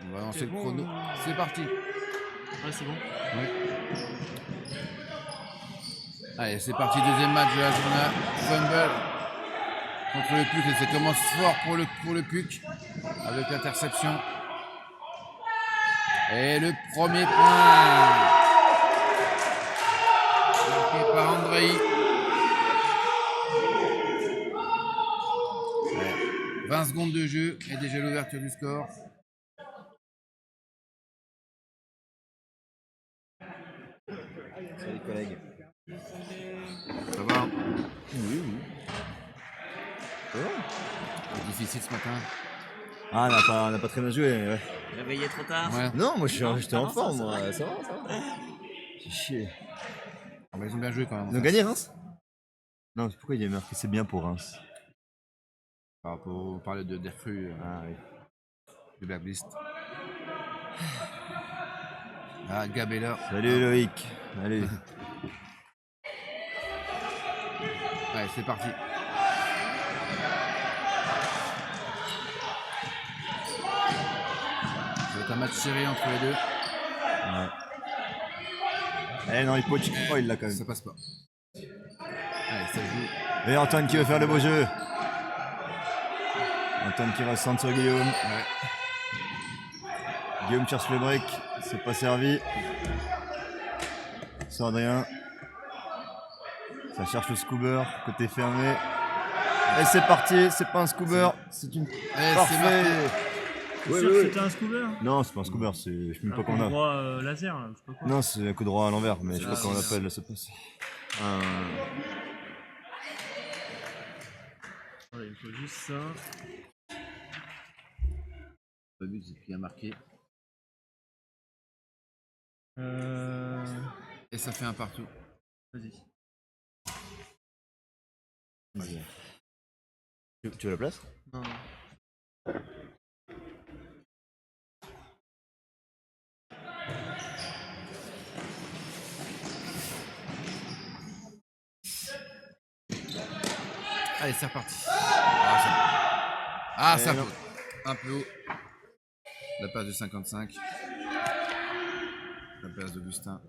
On va lancer le bon, chrono. C'est parti. Ouais, c'est bon. Oui. Allez, c'est parti, deuxième match de la journée. Fumble contre le PUC et ça commence fort pour le PUC avec l'interception. Et le premier point marqué par Andrei. Ouais. 20 secondes de jeu et déjà l'ouverture du score. Salut collègues. Ça va? Oui. C'est difficile ce matin. Ah, on n'a pas très bien joué. Ouais. Réveillé trop tard. Ouais. Non, moi j'étais en ça, forme, ça moi. va. Ça va. J'ai chié. Ah bah, ils ont bien joué quand même. Ils ont gagné Reims? Non, pourquoi il est marqué c'est bien pour Reims? Par rapport au parler de des recrues Ah oui. de Blacklist. Ah, Gabella. Salut Loïc. Allez. Allez, c'est parti. Ça va être un match serré entre les deux. Ouais. Eh non, il l'a quand même. Ça passe pas. Allez, ça joue. Et Antoine qui veut faire le beau jeu. Antoine qui recentre sur Guillaume. Ouais. Guillaume cherche le break. C'est pas servi. Sur Adrien. Ça cherche le scuber. Côté fermé. Et c'est parti. C'est pas un scuber. C'est une. Allez, c'est Parfait. marqué. T'es sûr que c'était un scuber? Non, c'est pas un scuber. Je sais même pas comment on a. Droit laser, là, je sais pas quoi. Non, c'est un coup droit à l'envers, mais je sais pas Ah, comment on c'est appelle. C'est passé. Voilà, il faut juste ça. Pas vu, c'est bien marqué. Et ça fait un partout. Vas-y. Tu veux la place? Non, non. Allez, c'est reparti. Ça non. faute. Un peu haut. La passe de 55. La passe d'Augustin.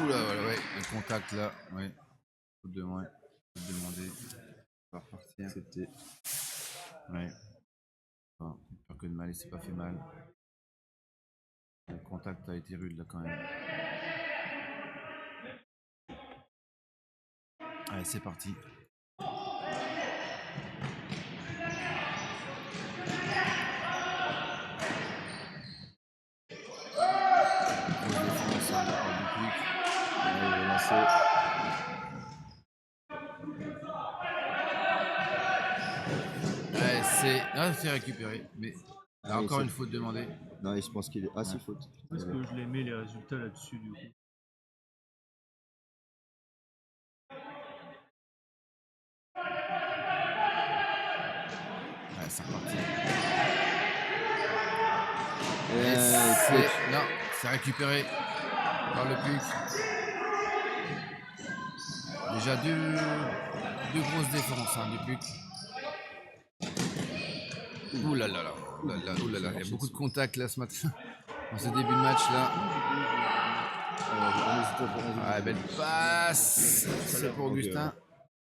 Oula, voilà, ouais. Le contact là. Ouais. Faute de moins. Faute demander. On va repartir. C'était. Ouais. Enfin, j'espère que de mal, il s'est pas fait mal. Le contact a été rude là quand même. Allez, c'est parti. Ouais, c'est récupéré, mais il y a encore une faute demandée. Non, je pense qu'il est. Ah, c'est faute. Où est-ce que je les mets les résultats là-dessus du coup? Ouais, c'est reparti. Non, c'est récupéré par le PUC. Déjà deux grosses défenses du PUC. Ouh là là là, il y a beaucoup de contacts là ce matin. Dans ce début de match là. Ah, belle passe. C'est pour Augustin.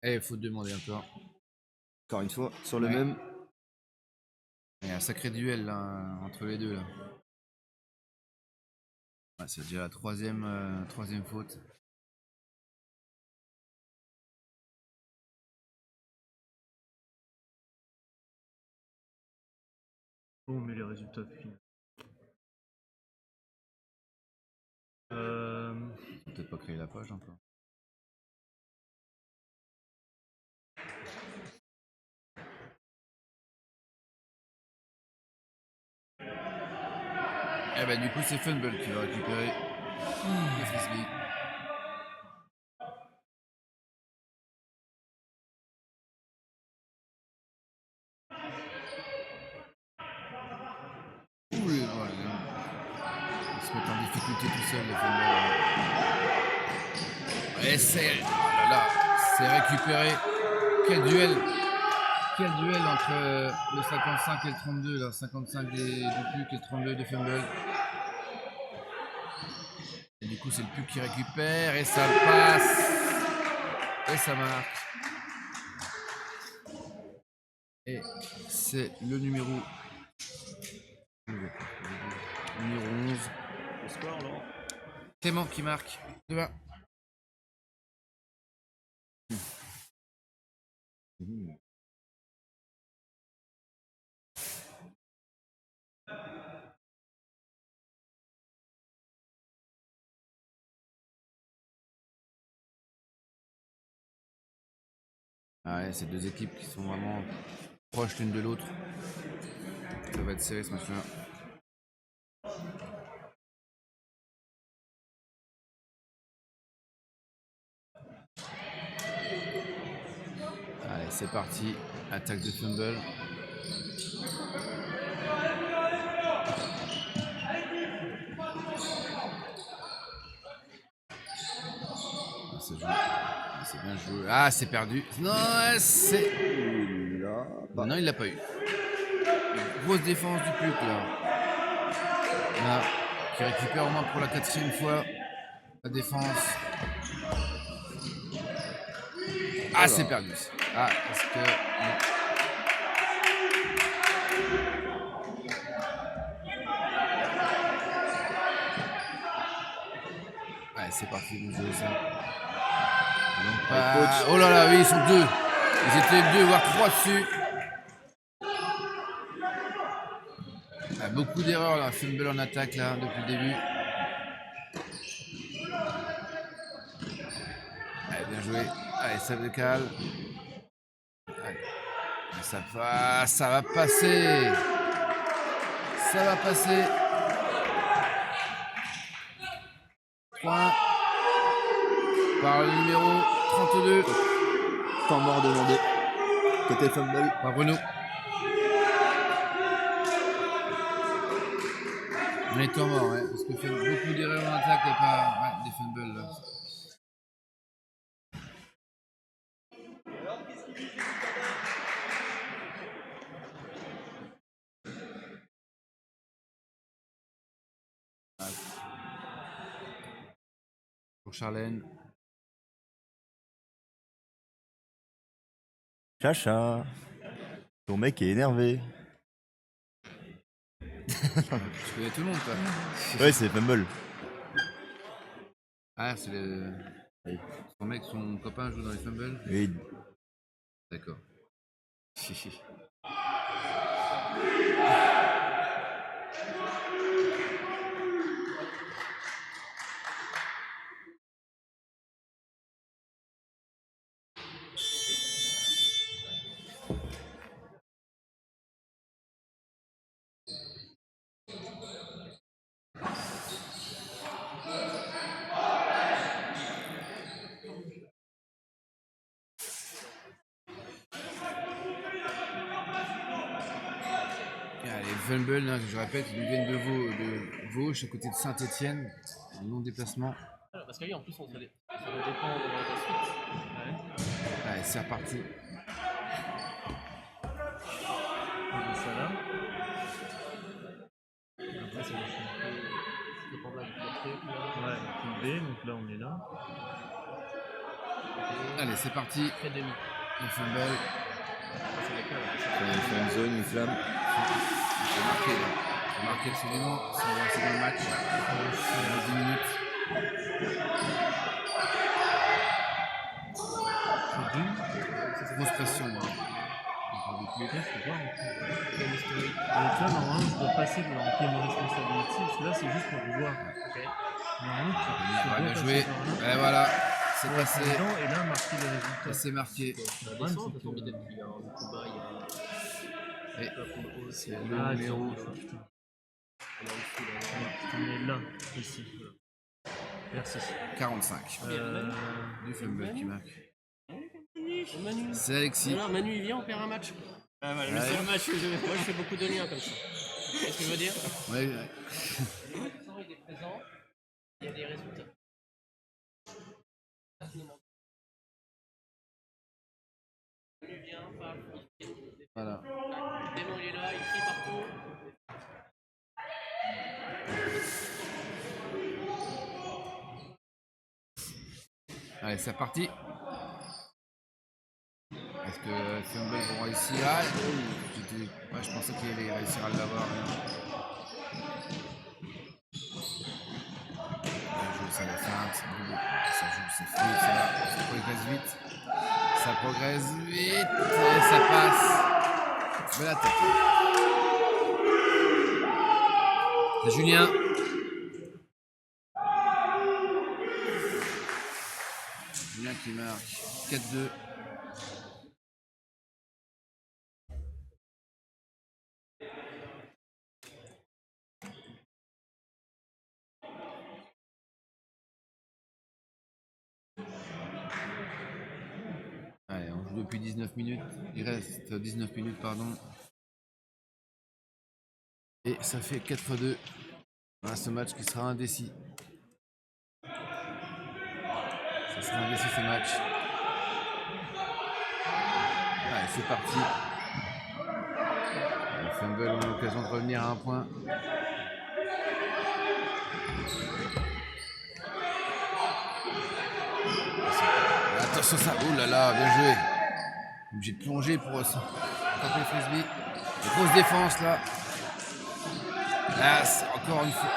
Et faut demander encore. Encore une fois, sur le Ouais. même. Il y a un sacré duel là, entre les deux là. Ouais, c'est déjà la troisième faute. Bon, on met les résultats finaux. Peut-être pas créer la page encore. Eh ben du coup c'est Funball qui va récupérer le frisbee. Ouh, voilà. Il se met en difficulté tout seul le Funball. Et c'est. Oh là là, c'est récupéré. Quel duel! Quel duel entre le 55 et le 32, là. 55 du PUC et le 32 de Fumble. Et du coup, c'est le PUC qui récupère et ça passe. Et ça marque. Et c'est le numéro 11. Le score, Laurent. Clément qui marque. 2-1. Ah ouais, c'est deux équipes qui sont vraiment proches l'une de l'autre. Ça va être serré ce match-là. Allez, c'est parti. Attaque de Fumble. C'est bien joué. Ah, c'est perdu. Non, c'est. Non, il l'a pas eu. Grosse défense du PUC là. Là, qui récupère au moins pour la 4e fois la défense. Ah, c'est perdu. Ah, parce que. Allez, c'est parti, vous jouez ça. Donc, oh là là, oui, ils sont deux. Ils étaient deux, voire trois dessus. Ah, beaucoup d'erreurs là, Fumble en attaque là depuis le début. Allez, bien joué. Allez, ça décale. Allez. Ça va passer. Ça va passer. Point par le numéro 32. Temps mort demandé. Côté Fumble. Par Bruno. On est temps mort, ouais, parce que fait beaucoup d'erreurs en attaque et pas des fumbles là. Pour Charlène. Chacha. Ton mec est énervé. Je connais tout le monde, quoi. Ouais, c'est Fumble. Ah, c'est le. Son mec, son copain joue dans les fumbles. Oui. D'accord. Allez, fumble, hein, je répète, ils viennent de Vosges, à côté de Saint-Étienne, un long déplacement. Alors, parce que oui, en plus, ça va dépendre de la suite. Allez, c'est reparti. On dit ça là. Après, ça dépend de la truc. Ouais, poule B, donc là on est là. Allez, c'est parti. Près demi. Le fumble. Après, ça décale. Il fait une zone, une flamme. C'est marqué là. C'est marqué absolument. C'est dans le match. C'est 10 minutes. C'est deux. C'est grosse pression. Là. Les gars, faut voir en fait. Donc là, normalement, je dois passer de leur game responsability. Parce que là, c'est juste pour voir. Ok. Normalement, tu Ouais, dois bien passer joué. par là. Et voilà. C'est Ouais, passé. c'est dedans, et là, marquer les Et résultats. c'est marqué. La problème, descente, c'est ton que- bidette, il y a un coup bas, il y a Et la poule haute, c'est il y a le Ah, numéro. zéro, putain. en dessous, là. Putain, mais là, ici. Merci. 45. Du fumble qui marque. Manu. C'est Alexis. Alors, Manu, il vient, on perd un match. Ah, voilà, le seul match, moi je fais beaucoup de liens comme ça. Qu'est-ce que je veux dire? Ouais, ouais. Il est présent, il y a des résultats. Allez, c'est reparti. Est-ce que Fumble vont réussir? Ouais, je pensais qu'il allait réussir à l'avoir. Ça va faire un petit boulot. Ça joue, c'est fluide, ça progresse vite. Ça progresse vite et ça passe. Belle attaque. C'est Julien. Julien qui marque 4-2. Allez, on joue depuis 19 minutes. Il reste 19 minutes, pardon. Et ça fait 4-2. Voilà, ce match qui sera indécis. Ça sera indécis ce match. Allez, c'est parti. Les Fumble ont l'occasion de revenir à un point. Attention ça, oh là là, bien joué. Obligé de plonger pour taper le frisbee. Grosse défense là. Là, c'est encore une fois.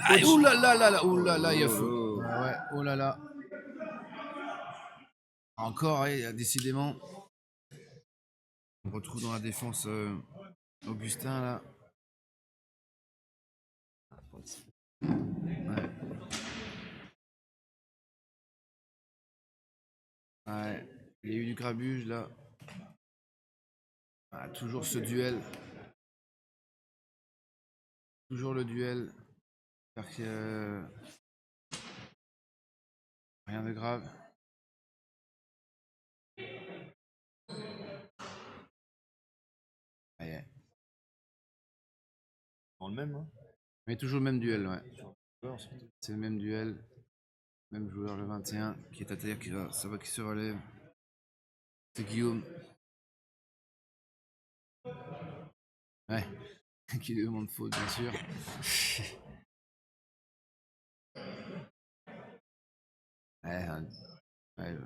Aïe, oh là là là là, oh là là, il y a faux. Ouais, oh là là. Encore, décidément. On retrouve dans la défense Augustin là. Ouais. Ouais, il y a eu du grabuge là. Ah, toujours ce duel. Toujours le duel. J'espère que rien de grave. Allez. Dans le même, hein. Mais toujours le même duel, ouais. C'est le même duel. Même joueur, le 21, qui est à terre, qui se relève. C'est Guillaume. Ouais. Qui lui demande faute, bien sûr. Ouais, ouais.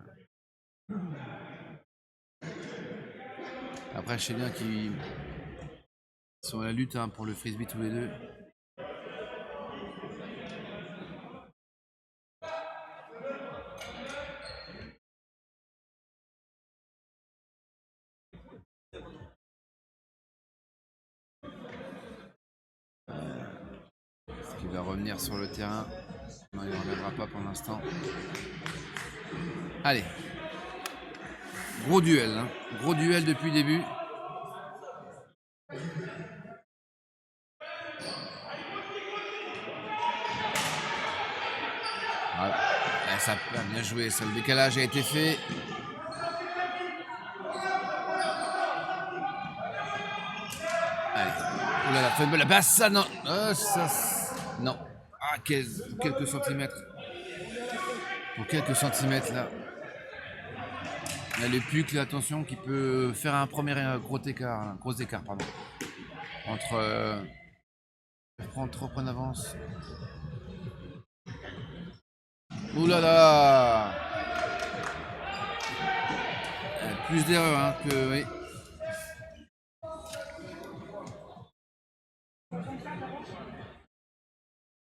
Après, je sais bien qu'ils sont à la lutte pour le frisbee tous les deux. Est-ce qu'il va revenir sur le terrain? Non, il ne reviendra pas pour l'instant. Allez. Gros duel, hein. Gros duel depuis le début. Ouais, ça a bien joué, ça, le décalage a été fait. Allez. Oh là là, fumble, la basse, ça non. Non. Ah, quelques centimètres. Pour quelques centimètres là. Là, le puck, là, attention, qui peut faire un premier gros écart, pardon. Entre. Prendre trop en avance. Ouh là là! Plus d'erreurs hein, que. Oui.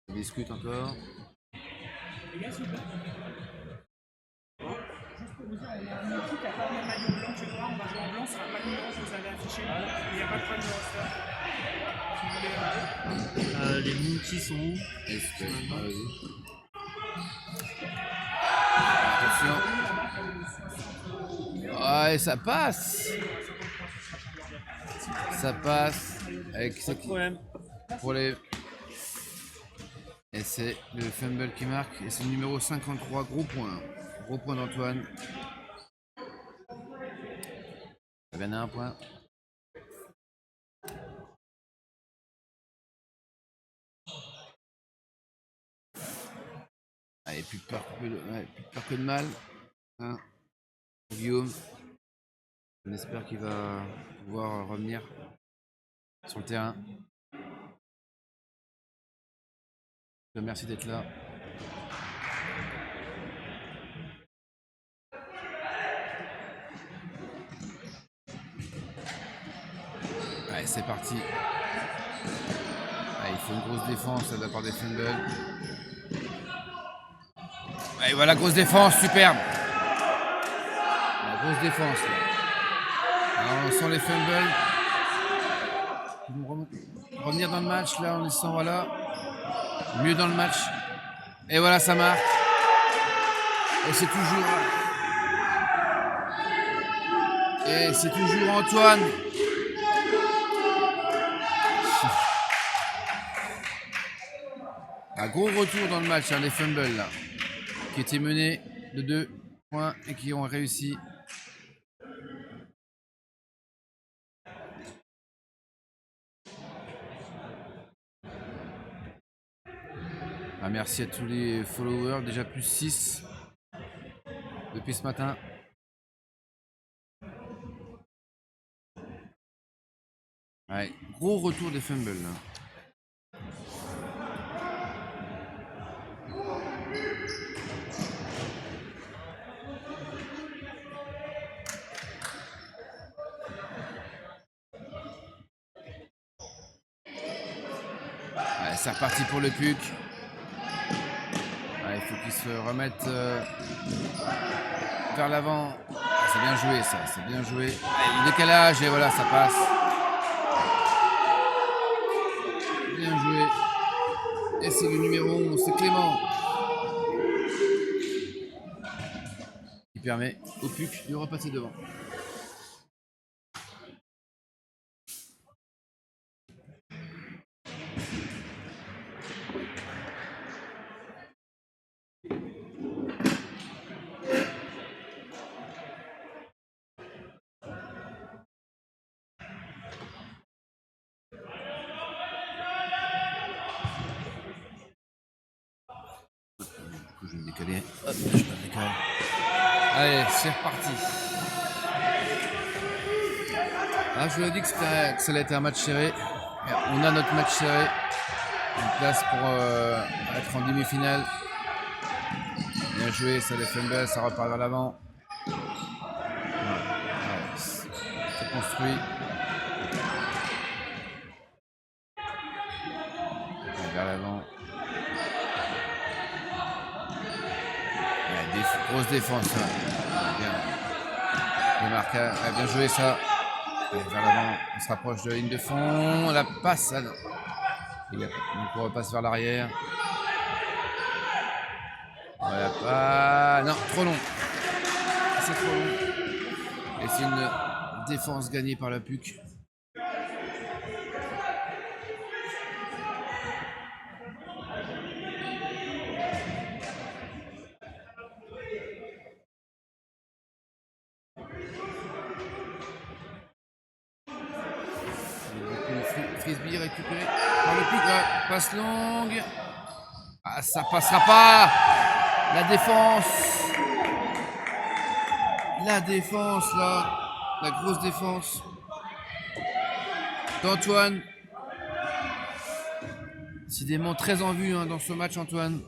On discute encore. Les gars, s'il vous plaît. Juste pour vous dire, on a une équipe qui n'a pas le même maillot blanc que moi, on va jouer en blanc, ce sera pas le numéro que vous avez affiché, il n'y a pas de problème de roster. Si vous voulez. Les monkeys sont où? Vas-y. Attention. Ouais, ça passe. Ça passe. Avec Pas de problème. pour les. Et c'est le fumble qui marque. Et c'est le numéro 53. Gros point. Gros point d'Antoine. Ça gagne un point. Allez, plus de peur que de mal. Hein. Guillaume. On espère qu'il va pouvoir revenir sur le terrain. Merci d'être là. parti. Ah, il faut une grosse défense de la part des Fumbles. Et voilà, grosse défense, superbe. La grosse défense. Là. Alors, on sent les Fumbles. Ils vont revenir dans le match là en laissant voilà. Mieux dans le match. Et voilà, ça marque. Et c'est toujours. Et c'est toujours Antoine. Un gros retour dans le match, hein, les Fumbles là. Qui étaient menés de 2 points et qui ont réussi. Ah, merci à tous les followers, déjà plus 6 depuis ce matin. Ouais, gros retour des Fumbles là. Ouais, c'est reparti pour le PUC. Il faut qu'il se remette vers l'avant. Ah, c'est bien joué ça, c'est bien joué. Le décalage et voilà, ça passe. Bien joué. Et c'est le numéro 11, c'est Clément. Il permet au PUC de repasser devant. Je vais me décaler. Hop, je me décale. Allez, c'est reparti. Ah, je vous ai dit que ça allait être un match serré. On a notre match serré. Une place pour être en demi-finale. Bien joué, ça les Fumbles, ça repart vers l'avant. C'est construit. Vers l'avant. Grosse défense. Hein. Bien joué ça. Allez, vers l'avant, on se rapproche de la ligne de fond. La passe. Ah non. Donc on repasse vers l'arrière. Voilà, pas. Non, trop long. C'est trop long. Et c'est une défense gagnée par la PUC. Frisbee récupéré par le PUC. Passe longue. Ah, ça passera pas. La défense. La défense là. La grosse défense d'Antoine. Décidément très en vue hein, dans ce match, Antoine.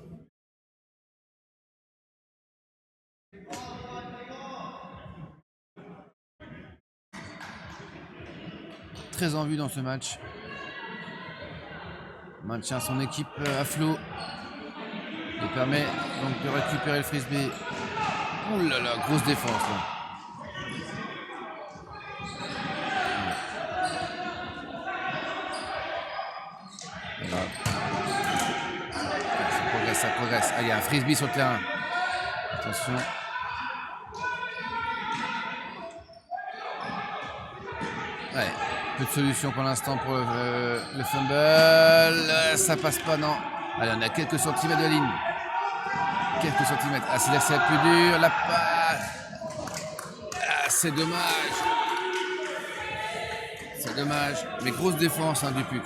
Très en vue dans ce match. Maintient son équipe à flot. Il permet donc de récupérer le frisbee. Ouh là là, grosse défense là. Ça progresse. Ah, il y a un frisbee sur le terrain. Attention. Ouais, peu de solutions pour l'instant pour le fumble. Ça passe pas, non. Allez, on a quelques centimètres de la ligne. Quelques centimètres. Ah, c'est là que c'est plus dur. La passe. Ah, c'est dommage. C'est dommage. Mais grosse défense hein, du PUC.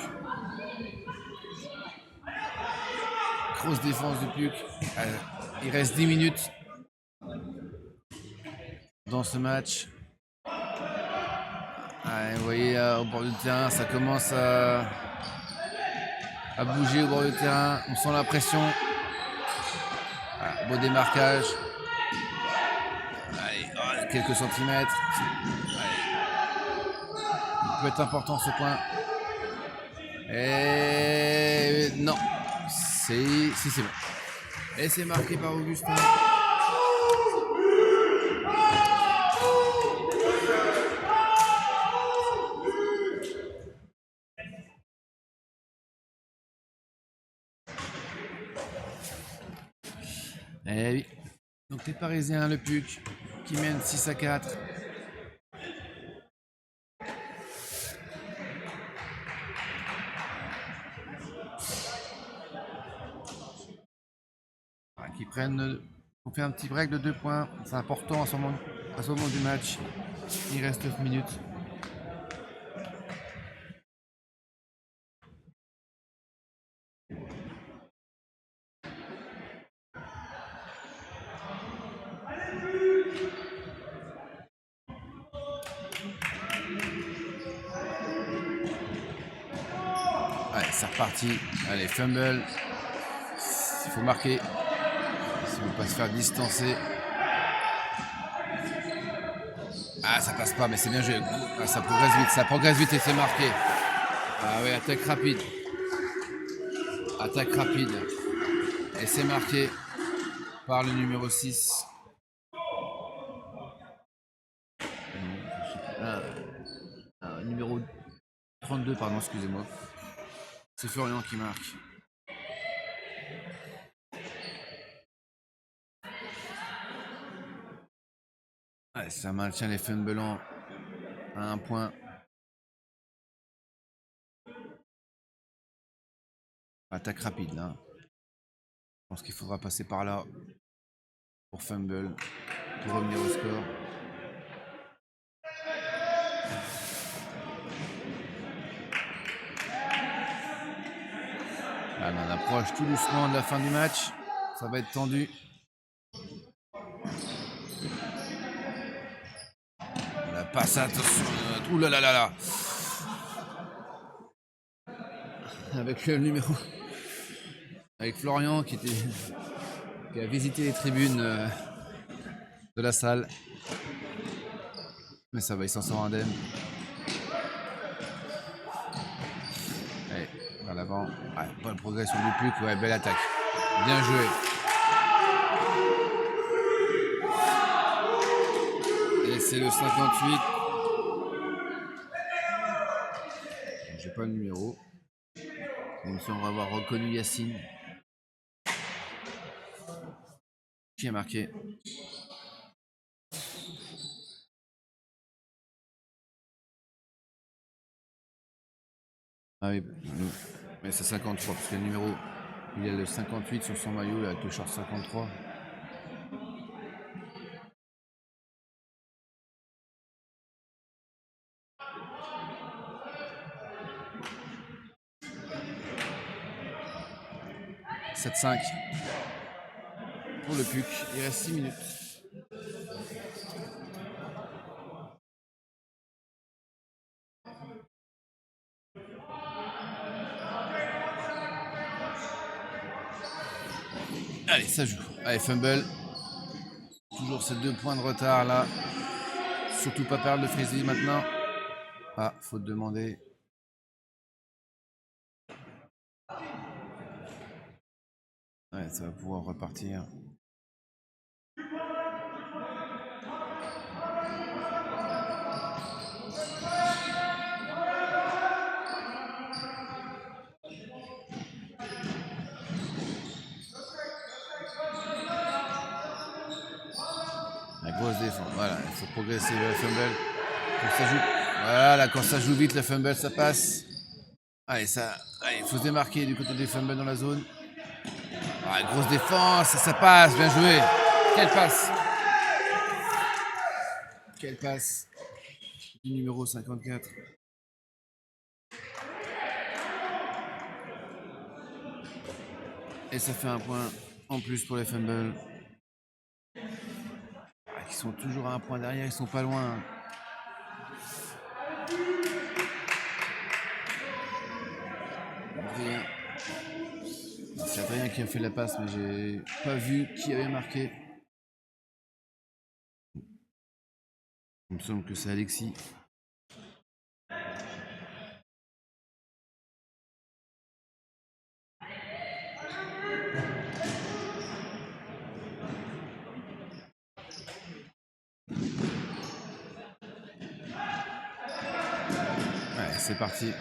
Grosse défense du PUC. Il reste 10 minutes dans ce match. Vous voyez au bord du terrain, ça commence à bouger au bord du terrain. On sent la pression. Beau démarquage. Allez, quelques centimètres. Allez. Il peut être important ce point. Et non. Si, c'est bon. Et c'est marqué par Augustin. Eh oui. Donc les Parisiens, le PUC, qui mène 6-4. Qui prennent. On fait un petit break de 2 points. C'est important à ce moment du match. Il reste 9 minutes. Allez, c'est reparti. Allez, fumble. Il faut marquer. Si on ne veut pas se faire distancer. Ah, ça passe pas, mais c'est bien joué. Ah, ça progresse vite et c'est marqué. Ah oui, attaque rapide. Attaque rapide. Et c'est marqué par le numéro 6. Numéro 32, pardon, excusez-moi. C'est Florian qui marque. Ouais, ça maintient les fumblants à 1 point. Attaque rapide là. Je pense qu'il faudra passer par là pour fumble, pour revenir au score. Là, on approche tout doucement de la fin du match. Ça va être tendu. La passe, attention. Ouh là là là là. Avec le numéro. Avec Florian qui a visité les tribunes de la salle. Mais ça va, il s'en sort indemne. Allez, vers l'avant. Ouais, bonne progression du PUC. Ouais, belle attaque. Bien joué. Et c'est le 58. J'ai pas le numéro. Même si on va avoir reconnu Yacine. Qui a marqué. Ah oui, mais c'est 53 parce que le numéro, il y a le 58 sur son maillot, il a le t-shirt 53. « 7-5 pour le PUC, il reste 6 minutes. Allez, ça joue. Allez, fumble. Toujours ces 2 points de retard là. Surtout pas perdre le frisbee maintenant. Ah, faut demander. Ouais, ça va pouvoir repartir. La grosse défense. Voilà, il faut progresser le fumble. Quand ça joue. Voilà, quand ça joue vite, le fumble, ça passe. Allez, il faut se démarquer du côté des fumbles dans la zone. Ah, grosse défense, ça passe, bien joué. Quelle passe. Quelle passe du numéro 54. Et ça fait 1 point en plus pour les fumbles. Ah, ils sont toujours à 1 point derrière, ils sont pas loin. Adrien. C'est Adrien qui a fait la passe, mais j'ai pas vu qui avait marqué. Il me semble que c'est Alexis. Ouais, c'est parti.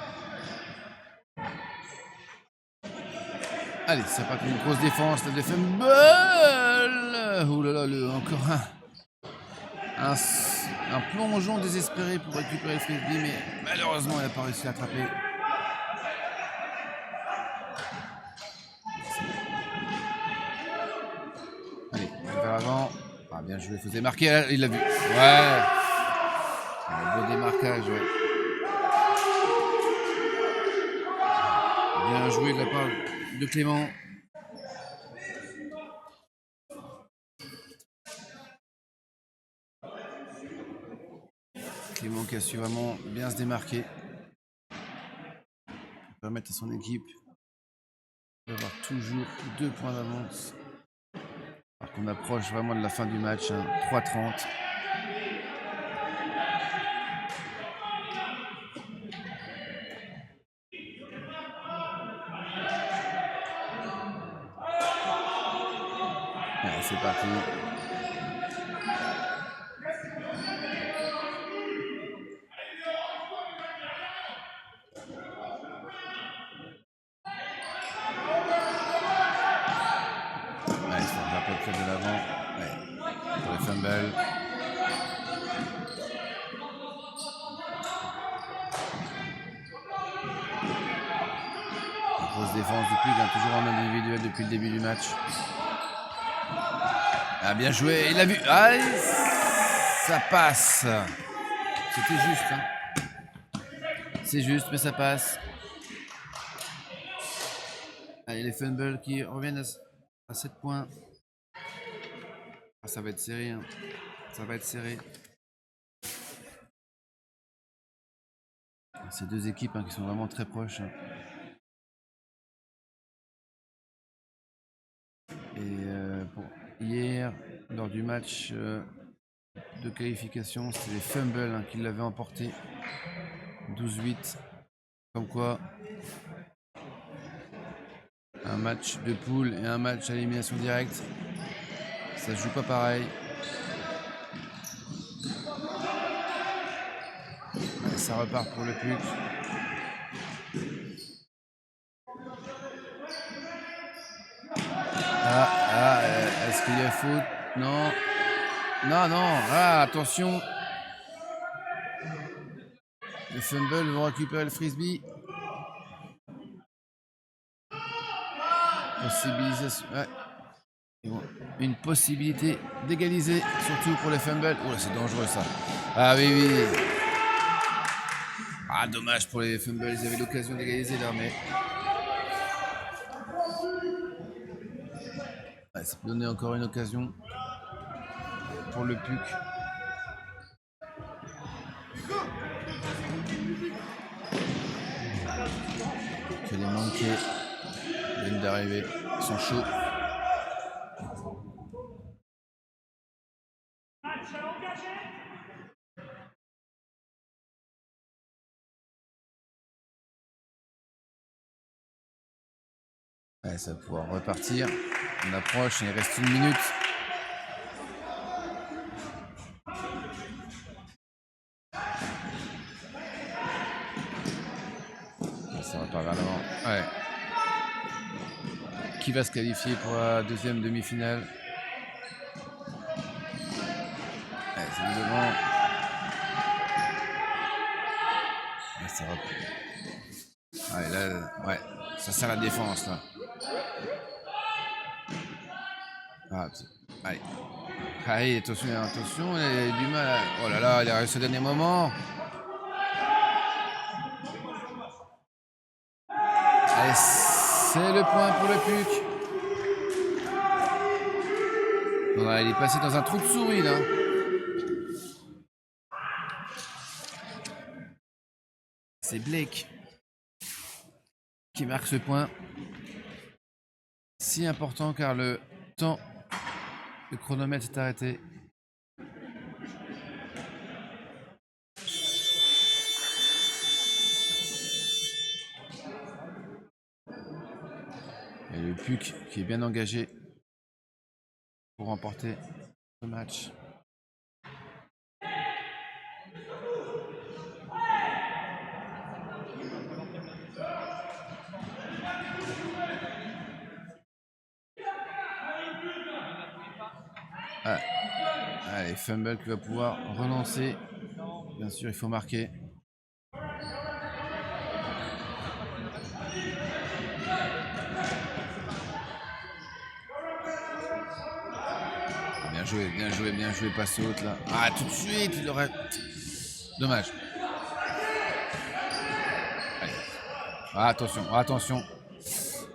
Allez, ça part une grosse défense, la défense. Ouh là là, encore un plongeon désespéré pour récupérer le frisbee, mais malheureusement, il n'a pas réussi à attraper. Allez, vers l'avant. Ah, bien joué, il faisait marquer, il l'a vu. Ouais. Un beau démarquage, ouais. Bien joué de la part de Clément. Clément qui a su vraiment bien se démarquer. Permettre à son équipe d'avoir toujours 2 points d'avance. Alors qu'on approche vraiment de la fin du match, hein, 3-30. Allez, c'est parti. Allez, ça va pas près de l'avant. Ouais. Pour le fumble. Grosse défense du Puig, hein, toujours en individuel depuis le début du match. Ah, bien joué, il l'a vu. Ah, ça passe. C'était juste. Hein. C'est juste, mais ça passe. Allez, les fumbles qui reviennent à 7 points. Ah, ça va être serré. Hein. Ça va être serré. Ces deux équipes hein, qui sont vraiment très proches. Hein. Et pour hier, lors du match de qualification, c'était les fumbles hein, qui l'avaient emporté. 12-8. Comme quoi, un match de poule et un match à élimination directe, ça se joue pas pareil. Allez, ça repart pour le Puig. Est-ce qu'il y a faute? Non. Non. Ah, attention. Les fumbles vont récupérer le frisbee. Possibilisation. Ouais. Une possibilité d'égaliser, surtout pour les fumbles. Oh, c'est dangereux ça. Ah oui. Ah, dommage pour les fumbles. Ils avaient l'occasion d'égaliser là, mais. Ouais, ça peut donner encore une occasion pour le Puig. Que les manqués viennent d'arriver. Ils sont chauds. Ouais, ça va pouvoir repartir. On approche, il reste 1 minute. Ça repart vers l'avant. Ouais. Qui va se qualifier pour la deuxième demi-finale? Ouais, c'est le devant. Ouais, ça repart. Ouais, là, ouais, ça sert la défense là. Ah, allez. Allez, attention, il a du mal. Oh là là, il a réussi au dernier moment. Allez, c'est le point pour le Puig. Ouais, il est passé dans un trou de souris là. C'est Blake qui marque ce point. Si important car le temps, le chronomètre s'est arrêté. Et le le PUC qui est bien engagé pour remporter ce match. Ah. Allez, fumble qui va pouvoir relancer. Bien sûr, il faut marquer. Bien joué, bien joué, bien joué, passe haute là. Ah, tout de suite, il aurait... Dommage. Allez. Ah, attention, attention.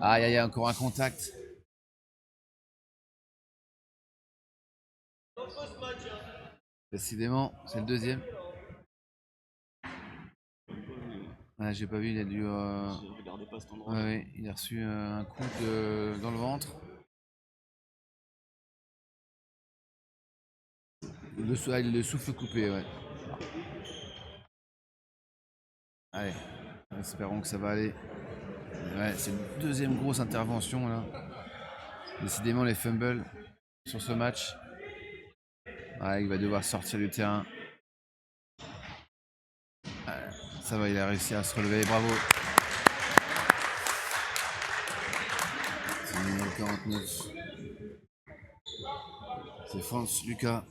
Aïe, aïe, encore un contact. Décidément, c'est le deuxième. Ah, j'ai pas vu, il a dû... Je regardais pas cet endroit. Ouais, il a reçu un coup dans le ventre. Le souffle coupé, ouais. Allez, espérons que ça va aller. Ouais, c'est une deuxième grosse intervention là. Décidément les fumbles sur ce match. Ouais, il va devoir sortir du terrain. Ouais, ça va, il a réussi à se relever, bravo. C'est le numéro 49. C'est Franz Lucas.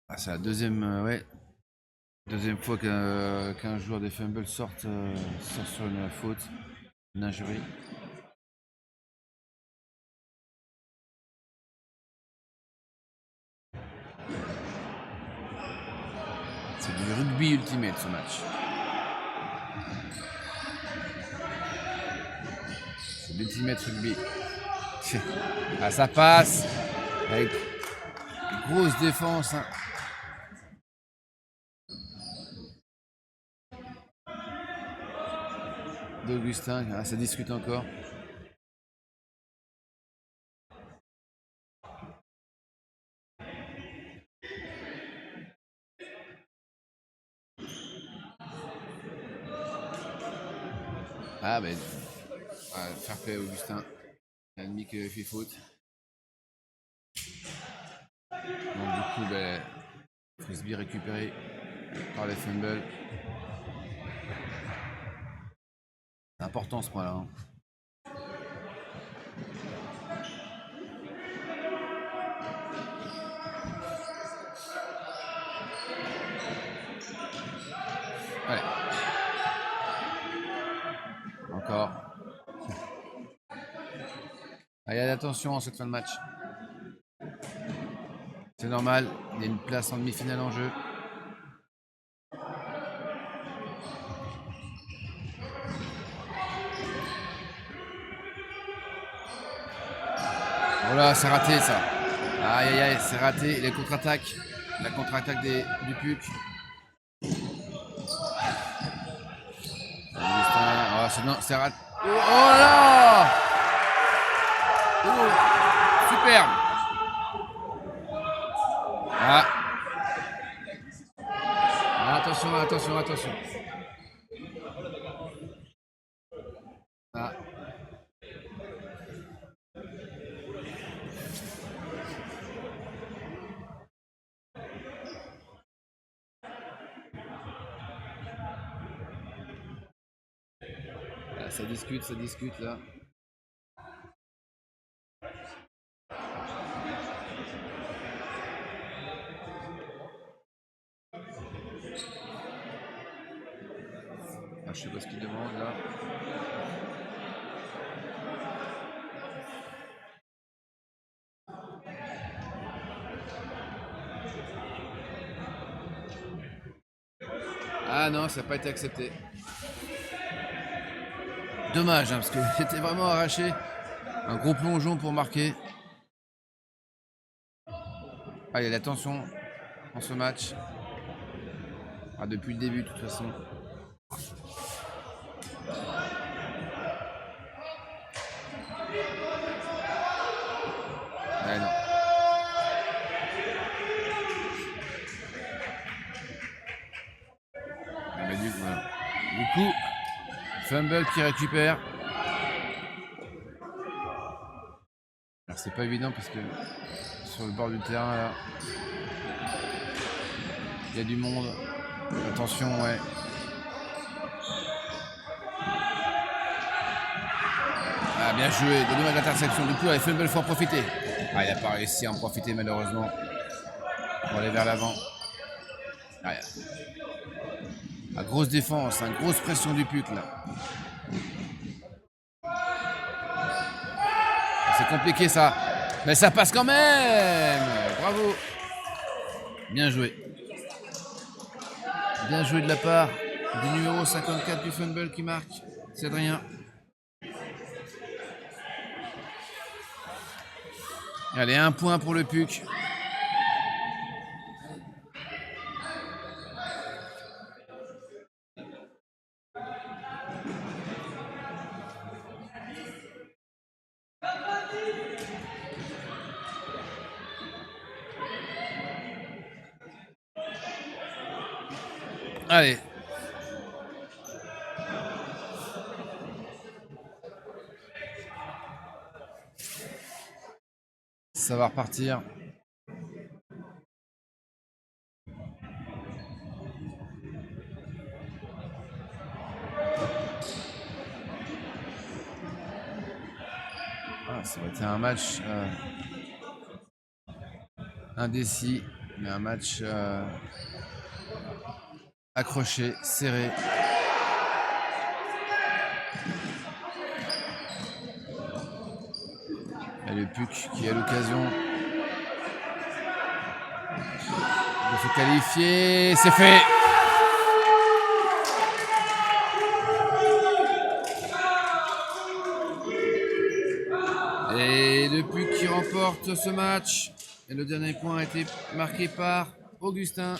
Ah, c'est la deuxième fois qu'un joueur des fumbles sort sur une faute, une injurie. C'est du rugby ultimate ce match. C'est l'ultimate rugby. Ah, ça passe avec grosse défense. Hein. D'Augustin, ah, ça discute encore. Ah ben, fair play Augustin. Il a admis qu'il fait faute. Donc du coup, ben, Frisbee récupéré par les fumbles. C'est important ce point-là. Hein. Allez. Encore. Allez, attention à cette fin de match. C'est normal, il y a une place en demi-finale en jeu. Voilà, c'est raté ça. Aïe aïe aïe, c'est raté. Les contre-attaques. La contre-attaque du PUC. Oh, c'est raté. Oh, oh là! Oh, superbe. Ah. Attention, attention, attention. Ah. Ça discute là. Ah, je sais pas ce qu'il demande là. Ah non, ça n'a pas été accepté. Dommage, hein, parce que c'était vraiment arraché. Un gros plongeon pour marquer. Ah, il y a de la tension dans ce match. Ah, depuis le début, de toute façon. Ouais, non. Mais voilà. Du coup, Fumble qui récupère. Alors c'est pas évident parce que sur le bord du terrain là, il y a du monde. Attention, ouais. Ah, bien joué, de dommage d'interception. Du coup, les Fumble faut en profiter. Ah, il n'a pas réussi à en profiter malheureusement. Pour aller vers l'avant. Ah, grosse défense, grosse pression du PUC là. C'est compliqué ça. Mais ça passe quand même. Bravo. Bien joué. Bien joué de la part du numéro 54 du Fumble qui marque. C'est Adrien. Allez, 1 point pour le PUC. Allez. Ça va repartir. Ah, ça va être un match indécis, mais un match accroché, serré. Et le PUC qui a l'occasion de se qualifier. C'est fait. Et le PUC qui remporte ce match. Et le dernier point a été marqué par Augustin.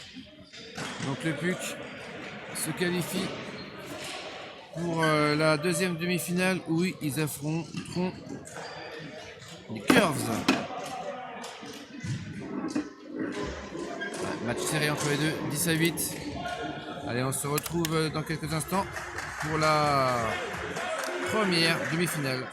Donc le PUC se qualifie pour la deuxième demi-finale où ils affronteront les Curves. Match serré entre les deux, 10-8. Allez, on se retrouve dans quelques instants pour la première demi-finale.